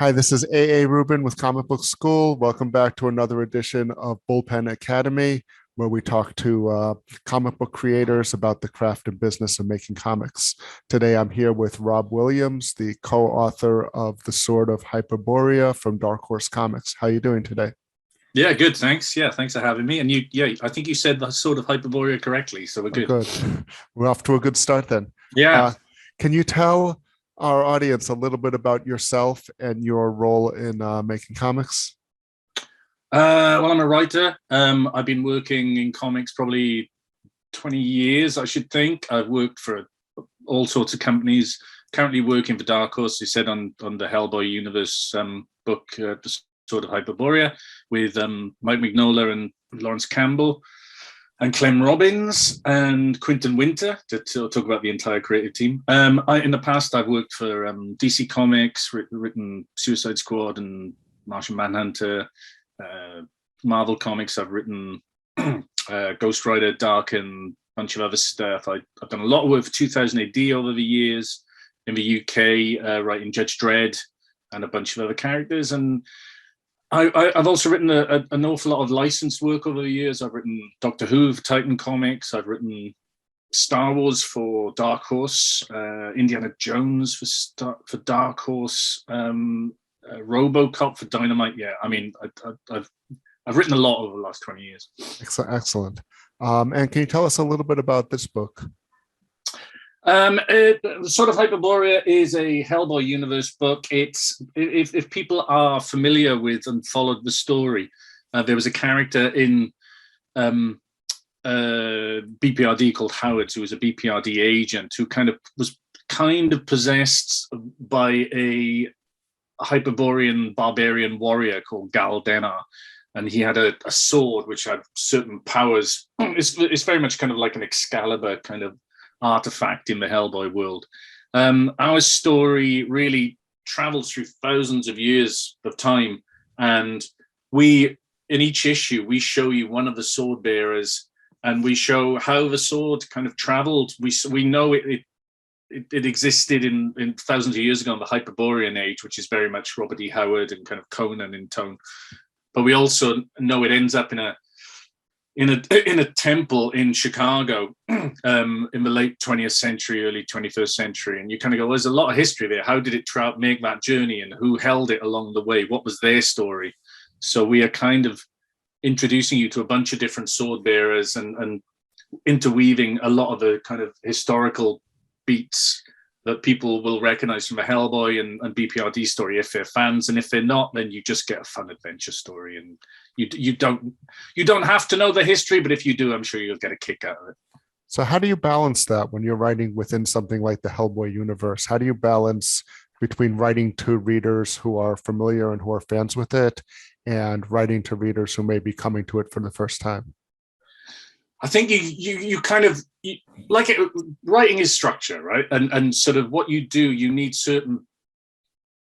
Hi, this is A. Rubin with Comic Book School. Welcome back to another edition of Bullpen Academy, where we talk to comic book creators about the craft and business of making comics. Today, I'm here with Rob Williams, the co-author of The Sword of Hyperborea from Dark Horse Comics. How are you doing today? Yeah, good. Thanks. Yeah, thanks for having me. And I think you said the Sword of Hyperborea correctly, so we're Oh, good. good. We're off to a good start then. Yeah. Can you tell our audience a little bit about yourself and your role in making comics? Well, I'm a writer. I've been working in comics probably 20 years, I should think. I've worked for all sorts of companies. Currently working for Dark Horse, you said on the Hellboy universe book, The Sword of Hyperborea, with Mike Mignola and Laurence Campbell, and Clem Robbins and Quinton Winter to talk about the entire creative team. In the past, I've worked for DC Comics, written Suicide Squad and Martian Manhunter. Marvel Comics, I've written Ghost Rider, Dark, and a bunch of other stuff. I've done a lot of work for 2000 AD over the years in the UK, writing Judge Dredd and a bunch of other characters. And I've also written an awful lot of licensed work over the years. I've written Doctor Who for Titan Comics. I've written Star Wars for Dark Horse, Indiana Jones for Dark Horse, RoboCop for Dynamite. Yeah, I mean, I've written a lot over the last 20 years. Excellent. And can you tell us a little bit about this book? Sword of Hyperborea is a Hellboy universe book. It's if people are familiar with and followed the story, there was a character in B.P.R.D called Howard, who was a B.P.R.D agent who was possessed by a Hyperborean barbarian warrior called Galdenar. And he had a sword which had certain powers. It's very much kind of like an Excalibur kind of artifact in the Hellboy world. Our story really travels through thousands of years of time, and in each issue we show you one of the sword bearers, and we show how the sword kind of traveled. We know it existed in thousands of years ago in the Hyperborean age, which is very much Robert E. Howard and kind of Conan in tone. But we also know it ends up in a temple in Chicago in the late 20th century, early 21st century. And you kind of go, there's a lot of history there. How did it make that journey, and who held it along the way? What was their story? So we are kind of introducing you to a bunch of different sword bearers and interweaving a lot of the kind of historical beats that people will recognize from a Hellboy and B.P.R.D story if they're fans, and if they're not, then you just get a fun adventure story. And you don't have to know the history, but if you do, I'm sure you'll get a kick out of it. So how do you balance that when you're writing within something like the Hellboy universe? How do you balance between writing to readers who are familiar and who are fans with it, and writing to readers who may be coming to it for the first time? I think you kind of like it. Writing is structure, right? And sort of what you do, you need certain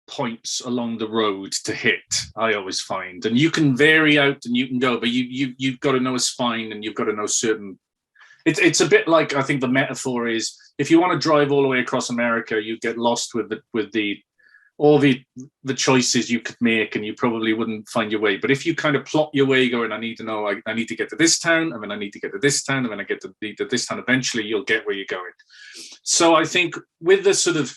points along the road to hit. I always find, and you can vary out and you can go, but you've got to know a spine, and you've got to know certain. It's a bit like, I think the metaphor is, if you want to drive all the way across America, you get lost with all the choices you could make, and you probably wouldn't find your way. But if you kind of plot your way, going, I need to get to this town, and then I need to get to this town, and then I get to this town, eventually you'll get where you're going. So I think with the sort of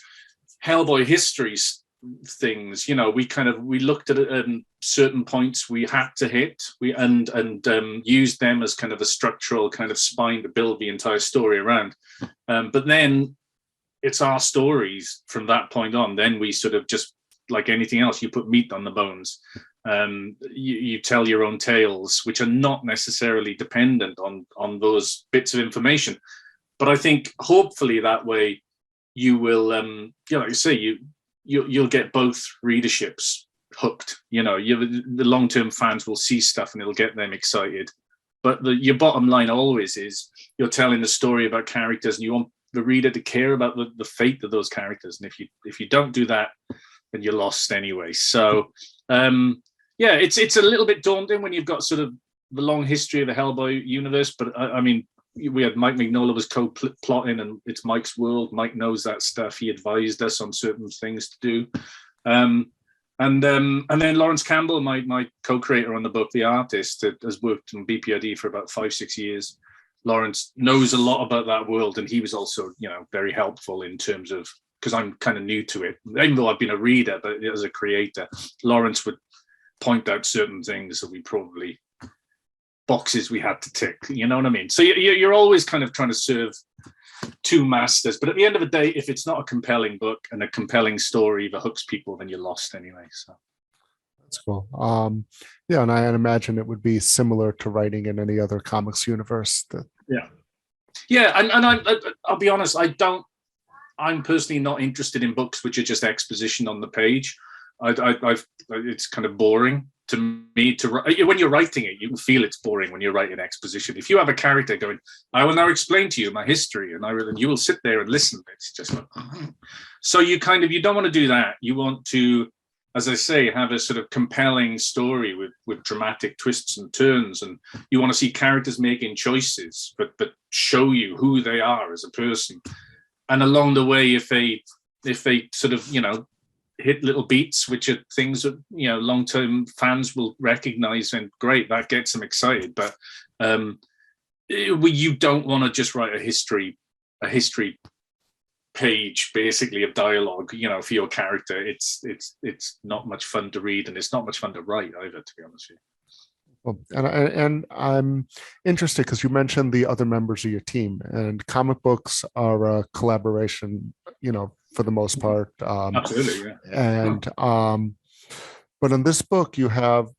Hellboy histories things, we looked at certain points we had to hit, and used them as kind of a structural kind of spine to build the entire story around. But then it's our stories from that point on. Then we sort of, just like anything else, you put meat on the bones. You tell your own tales, which are not necessarily dependent on those bits of information. But I think hopefully that way you will, like you say, you'll get both readerships hooked. The long-term fans will see stuff and it'll get them excited. But your bottom line always is, you're telling the story about characters, and you want the reader to care about the fate of those characters. And if you don't do that, then you're lost anyway. So it's a little bit daunting when you've got sort of the long history of the Hellboy universe. But I mean, we had Mike Mignola was co-plotting, and it's Mike's world. Mike knows that stuff. He advised us on certain things to do. And then Laurence Campbell, my co-creator on the book, the artist, has worked in B.P.R.D for about 5-6 years. Laurence knows a lot about that world, and he was also, very helpful in terms of, because I'm kind of new to it, even though I've been a reader, but as a creator, Laurence would point out certain things that we probably boxes we had to tick. You know what I mean? So you're always kind of trying to serve two masters, but at the end of the day, if it's not a compelling book and a compelling story that hooks people, then you're lost anyway. So that's cool. Yeah, and I imagine it would be similar to writing in any other comics universe. And I'll be honest, I'm personally not interested in books which are just exposition on the page. It's kind of boring to me to write. When you're writing it, you can feel it's boring when you're writing exposition. If you have a character going, I will now explain to you my history, and you will sit there and listen. It's just like, so you don't want to do that. You want to, as I say, have a sort of compelling story with dramatic twists and turns, and you want to see characters making choices, but show you who they are as a person. And along the way, if they sort of, hit little beats, which are things that, long-term fans will recognize, and great, that gets them excited. But you don't want to just write a history page, basically, of dialogue, for your character. It's not much fun to read, and it's not much fun to write either, to be honest with you. Well, and I'm interested because you mentioned the other members of your team, and comic books are a collaboration, for the most part. Absolutely, yeah. And but in this book, you have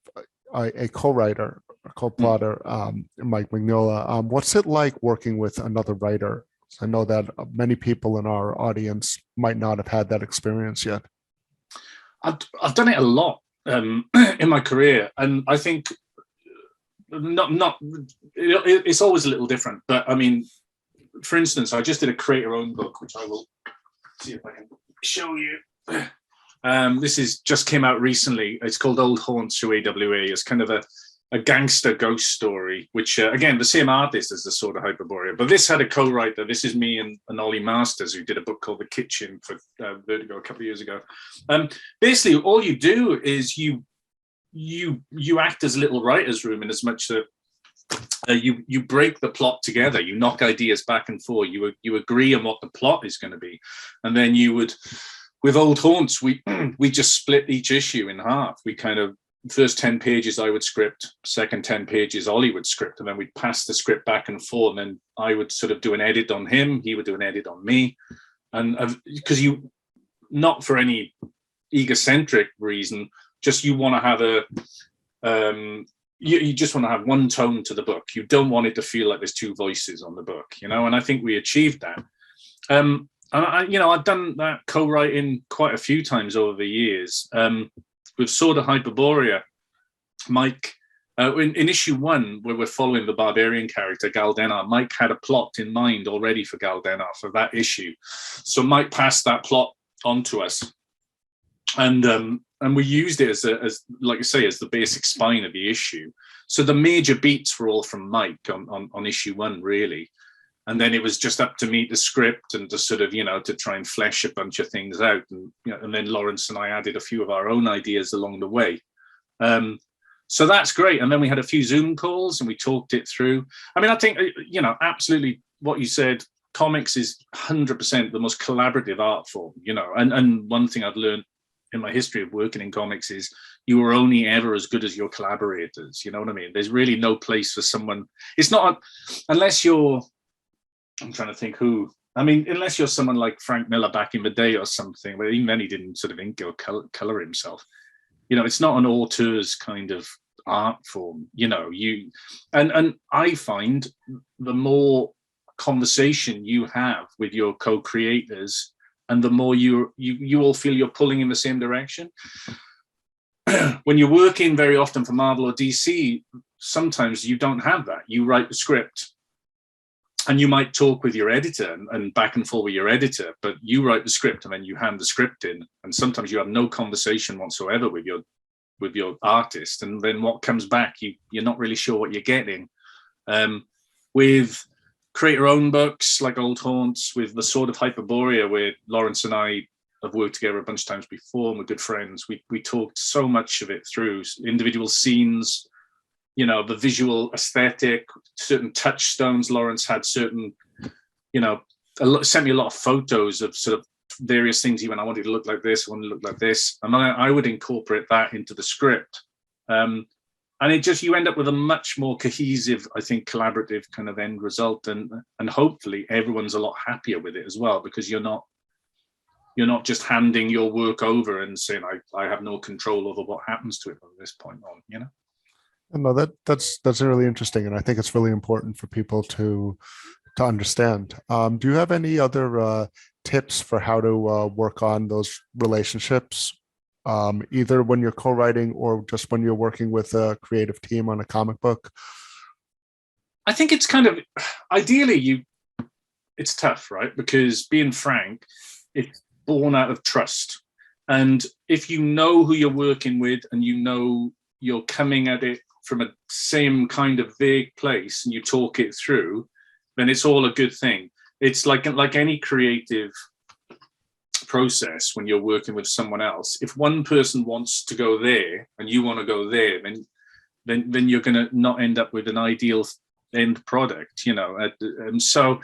a co-writer, a co-plotter, Mike Mignola. What's it like working with another writer? I know that many people in our audience might not have had that experience yet. I've done it a lot in my career, and I think it's always a little different. But I mean, for instance, I just did a creator-owned book, which I will see if I can show you. This just came out recently. It's called Old Haunts through AWA. It's kind of a gangster ghost story, which again, the same artist as the Sword of Hyperborea, but this had a co-writer. This is me and Ollie Masters, who did a book called The Kitchen for Vertigo a couple of years ago. Basically, all you do is you act as a little writer's room, in as much that you break the plot together, you knock ideas back and forth, you agree on what the plot is going to be, and then you would, with Old Haunts, we just split each issue in half. We kind of, first 10 pages I would script, second 10 pages Ollie would script, and then we'd pass the script back and forth, and then I would sort of do an edit on him, he would do an edit on me, and because not for any egocentric reason, just you want to have you just want to have one tone to the book. You don't want it to feel like there's two voices on the book, and I think we achieved that. And I've done that co-writing quite a few times over the years. With Sword of Hyperborea, Mike, in issue 1, where we're following the barbarian character Galdenar, Mike had a plot in mind already for Galdenar for that issue. So Mike passed that plot on to us, and we used it as like I say, as the basic spine of the issue. So the major beats were all from Mike on issue 1, really. And then it was just up to me to script and to sort of, to try and flesh a bunch of things out. And, and then Laurence and I added a few of our own ideas along the way. So that's great. And then we had a few Zoom calls and we talked it through. I mean, I think, absolutely what you said, comics is 100% the most collaborative art form, and one thing I've learned in my history of working in comics is you are only ever as good as your collaborators. You know what I mean? There's really no place for someone. It's not, unless you're, I'm trying to think who. I mean, unless you're someone like Frank Miller back in the day or something, but even then he didn't sort of ink or color himself. It's not an auteur's kind of art form. And I find the more conversation you have with your co-creators, and the more you all feel you're pulling in the same direction. When you're working very often for Marvel or DC, sometimes you don't have that. You write the script, and you might talk with your editor and back and forth with your editor, but you write the script and then you hand the script in, and sometimes you have no conversation whatsoever with your artist, and then what comes back, you're not really sure what you're getting. With creator-owned books like Old Haunts, with the Sword of Hyperborea, where Laurence and I have worked together a bunch of times before, and we're good friends. We talked so much of it through individual scenes, you know, the visual aesthetic, certain touchstones. Laurence had certain, you know, sent me a lot of photos of sort of various things. He went, I wanted to look like this, I want to look like this. And I would incorporate that into the script. And it just, you end up with a much more cohesive, I think, collaborative kind of end result. And hopefully everyone's a lot happier with it as well, because you're not just handing your work over and saying, I have no control over what happens to it from this point on, you know? No, that's really interesting. And I think it's really important for people to understand. Do you have any other tips for how to work on those relationships, either when you're co-writing or just when you're working with a creative team on a comic book? I think it's kind of, ideally, it's tough, right? Because being frank, it's born out of trust. And if you know who you're working with and you know you're coming at it from a same kind of vague place and you talk it through, then it's all a good thing. It's like any creative process when you're working with someone else. If one person wants to go there and you want to go there, then you're going to not end up with an ideal end product, you know. And so,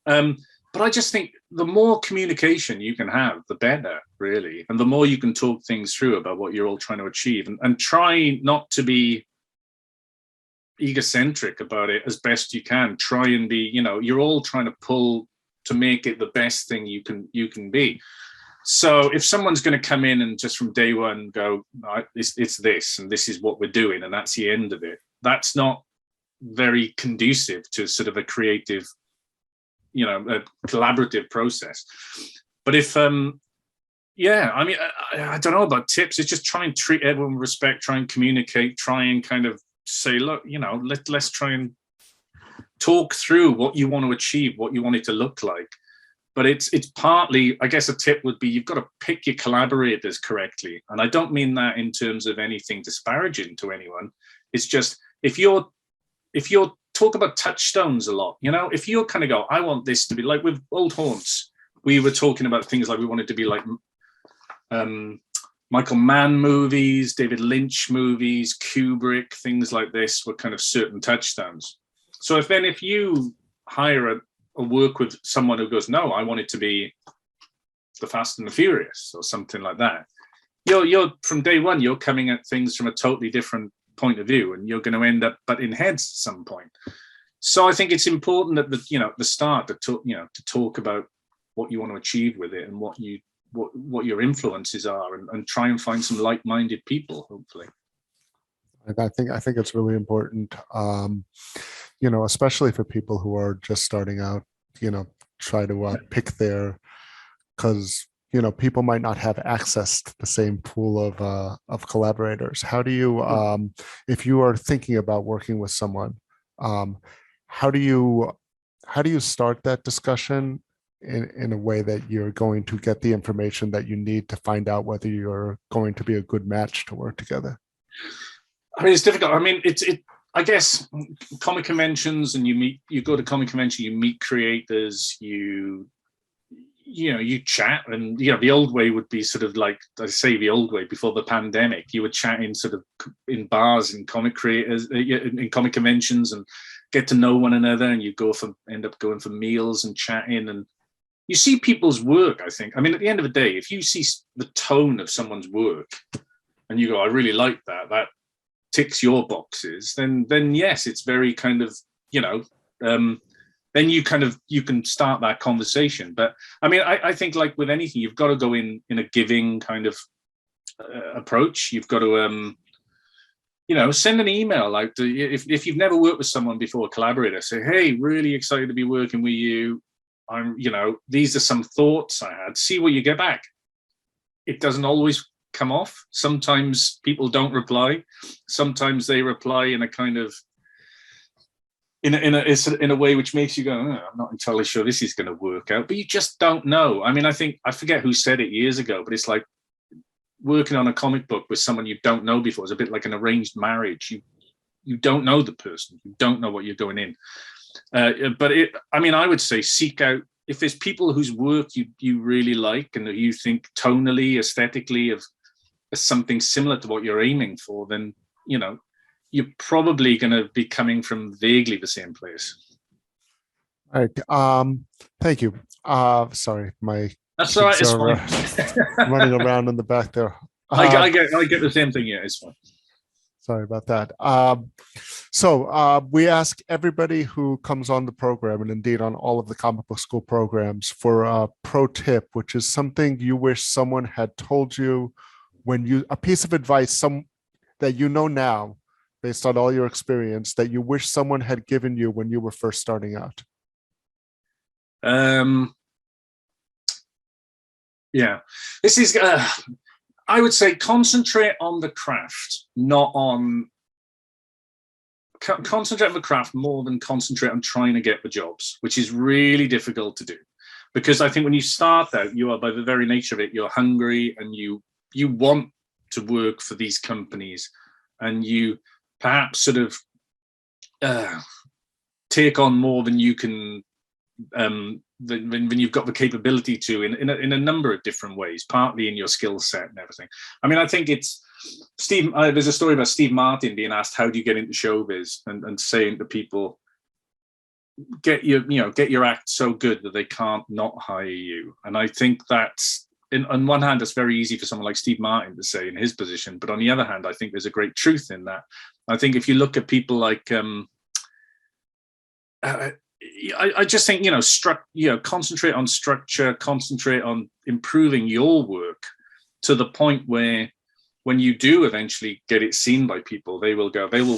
but I just think the more communication you can have, the better, really. And the more you can talk things through about what you're all trying to achieve, and try not to be egocentric about it as best you can. Try and be, you know, you're all trying to pull to make it the best thing you can be. So if someone's going to come in and just from day one go, it's this and this is what we're doing and that's the end of it, that's not very conducive to sort of a creative, you know, a collaborative process. But if yeah, I mean, I don't know about tips. It's just try and treat everyone with respect, try and communicate, try and kind of say, look, you know, let's try and talk through what you want to achieve, what you want it to look like. But it's partly, I guess a tip would be, you've got to pick your collaborators correctly. And I don't mean that in terms of anything disparaging to anyone. It's just, if you're talk about touchstones a lot, you know, if you're kind of go, I want this to be like with Old Haunts, we were talking about things like we wanted to be like Michael Mann movies, David Lynch movies, Kubrick, things like this were kind of certain touchstones. So if you hire or work with someone who goes, no, I want it to be the Fast and the Furious or something like that, you're from day one, you're coming at things from a totally different point of view, and you're going to end up butting heads at some point. So I think it's important at the start to talk about what you want to achieve with it and what your influences are, and try and find some like-minded people, hopefully. I think it's really important, you know, especially for people who are just starting out, you know, try to pick because, you know, people might not have access to the same pool of collaborators. How do you, if you are thinking about working with someone, how do you start that discussion in a way that you're going to get the information that you need to find out whether you're going to be a good match to work together? I mean, it's difficult. I mean, I guess comic conventions, and you go to comic convention, you meet creators, you chat, and the old way would be sort of like, I say the old way before the pandemic, you would chat in sort of in bars and comic creators in comic conventions and get to know one another, and you end up going for meals and chatting, and you see people's work. I think, I mean, at the end of the day, if you see the tone of someone's work and you go, I really like that ticks your boxes, then yes, it's very kind of, you know, then you can start that conversation. But I mean, I think like with anything, you've got to go in a giving kind of approach. You've got to, send an email out to, if you've never worked with someone before, a collaborator, say, hey, really excited to be working with you. These are some thoughts I had. See what you get back. It doesn't always come off. Sometimes people don't reply. Sometimes they reply in a kind of in a way which makes you go, oh, I'm not entirely sure this is going to work out. But you just don't know. I mean, I forget who said it years ago, but it's like working on a comic book with someone you don't know before. It's a bit like an arranged marriage. You don't know the person. You don't know what you're going in. But I would say seek out if there's people whose work you really like and that you think tonally, aesthetically of something similar to what you're aiming for, then you're probably going to be coming from vaguely the same place. All right. Thank you. Sorry, my That's all right. kids It's are fine. running around in the back there. I get the same thing. Yeah, it's fine. Sorry about that. We ask everybody who comes on the program, and indeed on all of the comic book school programs, for a pro tip, which is something you wish someone had told you a piece of advice that you know now, based on all your experience, that you wish someone had given you when you were first starting out. Yeah, this is. I would say concentrate on the craft, concentrate on the craft more than concentrate on trying to get the jobs, which is really difficult to do. Because I think when you start out, you are, by the very nature of it, you're hungry and you want to work for these companies, and you perhaps sort of take on more than you can, when you've got the capability to, in a number of different ways, partly in your skill set and everything. I mean, I think it's Steve. There's a story about Steve Martin being asked, "How do you get into showbiz?" and saying to people, "Get your act so good that they can't not hire you." And I think that's, on one hand, it's very easy for someone like Steve Martin to say in his position, but on the other hand, I think there's a great truth in that. I think if you look at people like, I just think, concentrate on structure, concentrate on improving your work to the point where when you do eventually get it seen by people, they will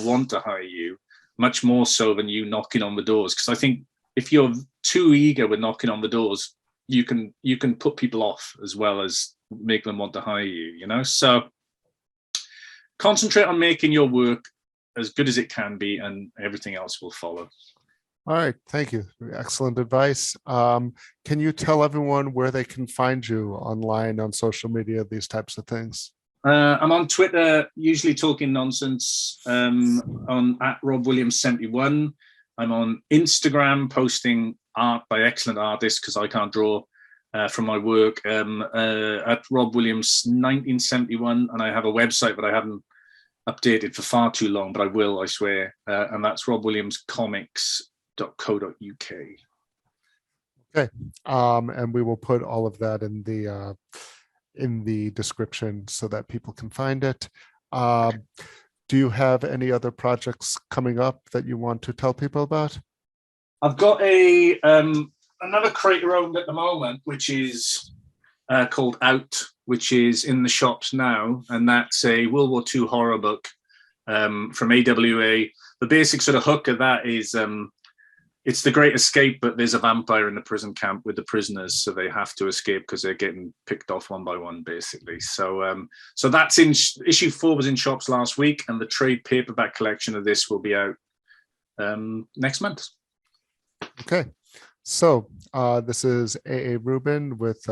want to hire you much more so than you knocking on the doors. Because I think if you're too eager with knocking on the doors, you can put people off as well as make them want to hire you, So concentrate on making your work as good as it can be, and everything else will follow. All right, thank you. Excellent advice. Can you tell everyone where they can find you online, on social media, these types of things? I'm on Twitter, usually talking nonsense, on @RobWilliams71. I'm on Instagram, posting art by excellent artists, because I can't draw from my work, at RobWilliams1971, and I have a website that I haven't updated for far too long, but I will, I swear, and that's robwilliamscomics.co.uk. Okay, and we will put all of that in the description so that people can find it. Do you have any other projects coming up that you want to tell people about? I've got another creator owned at the moment, which is called Out, which is in the shops now, and that's a World War II horror book from AWA. The basic sort of hook of that is it's the Great Escape, but there's a vampire in the prison camp with the prisoners, so they have to escape because they're getting picked off one by one, basically. So that's in issue 4 was in shops last week, and the trade paperback collection of this will be out next month. Okay, so this is A.A. Rubin with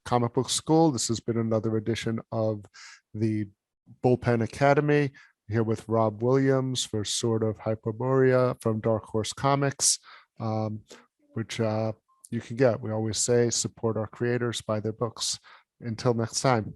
Comic Book School. This has been another edition of the Bullpen Academy, here with Rob Williams for Sword of Hyperborea from Dark Horse Comics, which you can get. We always say support our creators, buy their books. Until next time.